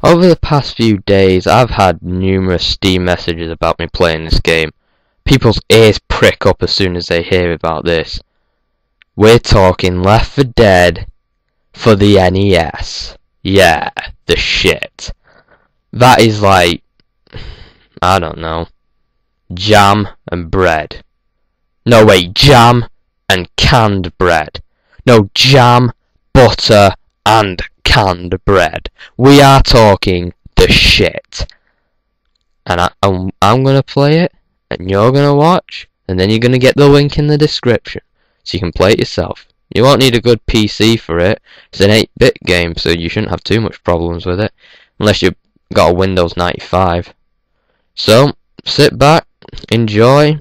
Over the past few days, I've had numerous Steam messages about me playing this game. People's ears prick up as soon as they hear about this. We're talking Left 4 Dead for the NES. Yeah, the shit. That is like, I don't know, jam and bread. No, wait, jam and canned bread. No, jam, butter, and canned bread. We are talking the shit. And I'm gonna play it, and you're gonna watch, and then you're gonna get the link in the description, so you can play it yourself. You won't need a good PC for it. It's an 8-bit game, so you shouldn't have too much problems with it, unless you've got a Windows 95. So, sit back, enjoy,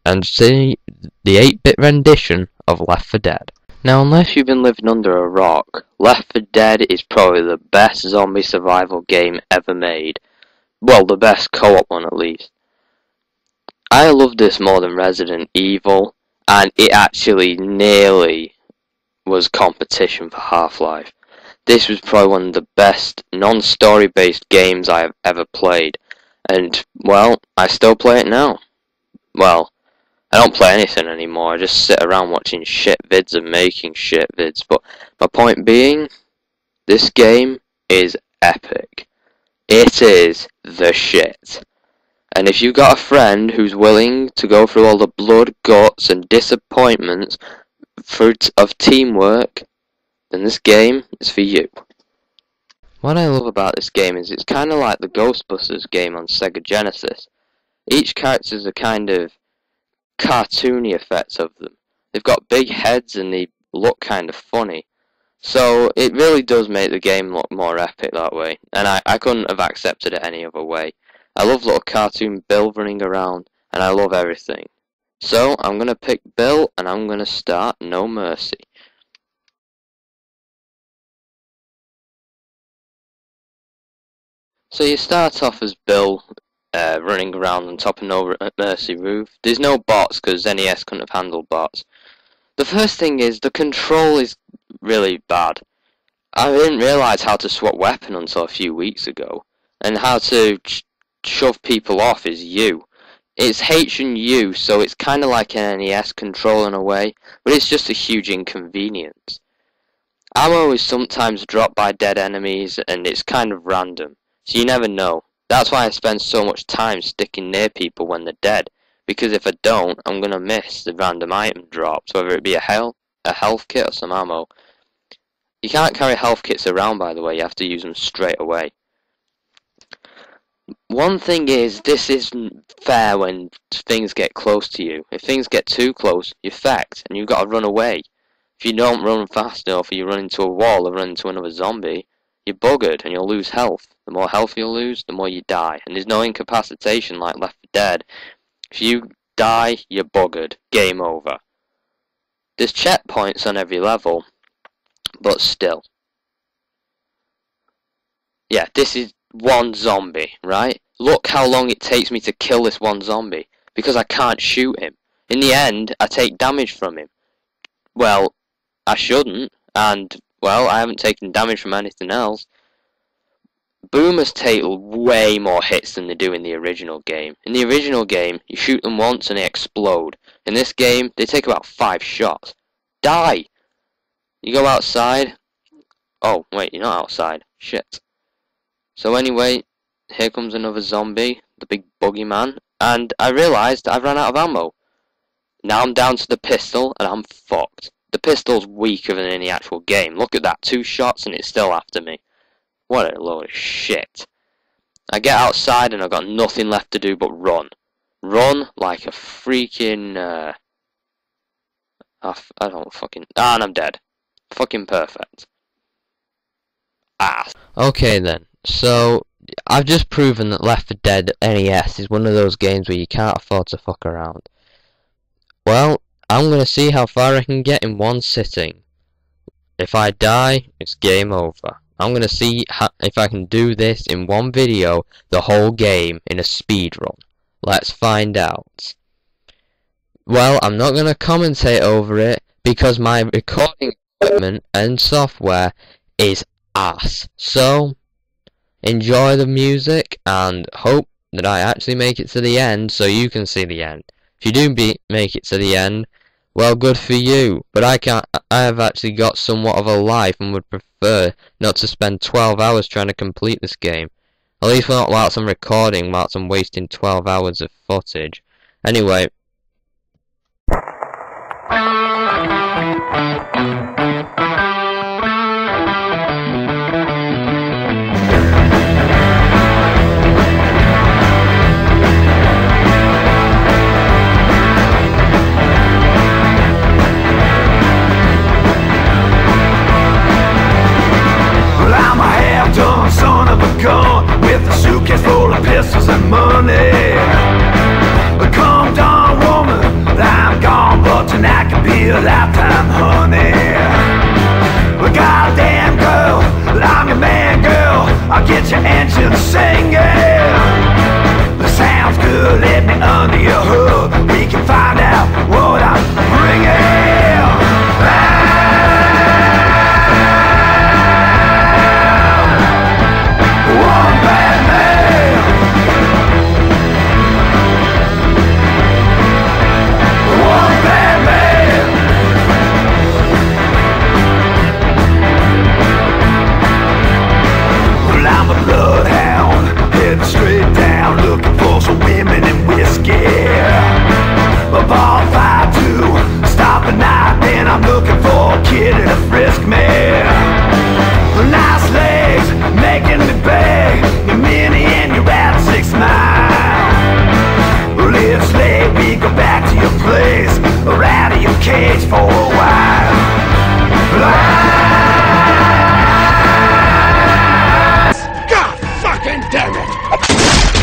and see the 8-bit rendition of Left 4 Dead. Now, unless you've been living under a rock, Left 4 Dead is probably the best zombie survival game ever made. Well, the best co-op one at least. I love this more than Resident Evil, and it actually nearly was competition for Half-Life. This was probably one of the best non-story based games I have ever played, and, well, I still play it now. Well, I don't play anything anymore, I just sit around watching shit vids and making shit vids, but my point being, this game is epic. It is the shit. And if you've got a friend who's willing to go through all the blood, guts, and disappointments of teamwork, then this game is for you. What I love about this game is it's kind of like the Ghostbusters game on Sega Genesis. Each character's a kind of cartoony effects of them. They've got big heads and they look kind of funny. So it really does make the game look more epic that way, and I couldn't have accepted it any other way. I love little cartoon Bill running around, and I love everything. So I'm gonna pick Bill, and I'm gonna start No Mercy. So you start off as Bill, running around on top of No Mercy roof. There's no bots, because NES couldn't have handled bots. The first thing is, the control is really bad. I didn't realise how to swap weapon until a few weeks ago, and how to shove people off is U. It's H and U, so it's kinda like an NES control in a way, but it's just a huge inconvenience. Ammo is sometimes dropped by dead enemies, and it's kind of random, so you never know. That's why I spend so much time sticking near people when they're dead, because if I don't, I'm gonna miss the random item drops, whether it be a health kit or some ammo. You can't carry health kits around, by the way, you have to use them straight away. One thing is, this isn't fair when things get close to you. If things get too close, you're fecked, and you've got to run away. If you don't run fast enough, or you run into a wall or run into another zombie, you're buggered, and you'll lose health. The more health you'll lose, the more you die. And there's no incapacitation like Left 4 Dead. If you die, you're buggered. Game over. There's checkpoints on every level, but still. Yeah, this is one zombie, right? Look how long it takes me to kill this one zombie, because I can't shoot him. In the end, I take damage from him. Well, I shouldn't, and, well, I haven't taken damage from anything else. Boomers take way more hits than they do in the original game. In the original game, you shoot them once and they explode. In this game, they take about 5 shots. Die! You go outside. Oh, wait, you're not outside. Shit. So anyway, here comes another zombie, the big boogeyman, and I realised I ran out of ammo. Now I'm down to the pistol, and I'm fucked. The pistol's weaker than in the actual game. Look at that, 2 shots and it's still after me. What a load of shit. I get outside and I've got nothing left to do but run. Run like a freaking, I don't fucking, and I'm dead. Fucking perfect. Okay then. So, I've just proven that Left 4 Dead NES is one of those games where you can't afford to fuck around. Well, I'm gonna see how far I can get in one sitting. If I die, it's game over. I'm gonna see if I can do this in one video, the whole game, in a speed run. Let's find out. Well, I'm not gonna commentate over it, because my recording equipment and software is ass. So, enjoy the music and hope that I actually make it to the end so you can see the end. If you do make it to the end, well, good for you, but I can't. I have actually got somewhat of a life and would prefer not to spend 12 hours trying to complete this game. At least not whilst I'm recording, whilst I'm wasting 12 hours of footage. Anyway. Son of a gun with a suitcase full of pistols and money. Come down, woman, I'm gone, but tonight can be a lifetime, honey. Goddamn girl, I'm your man, girl. I'll get your engine singing.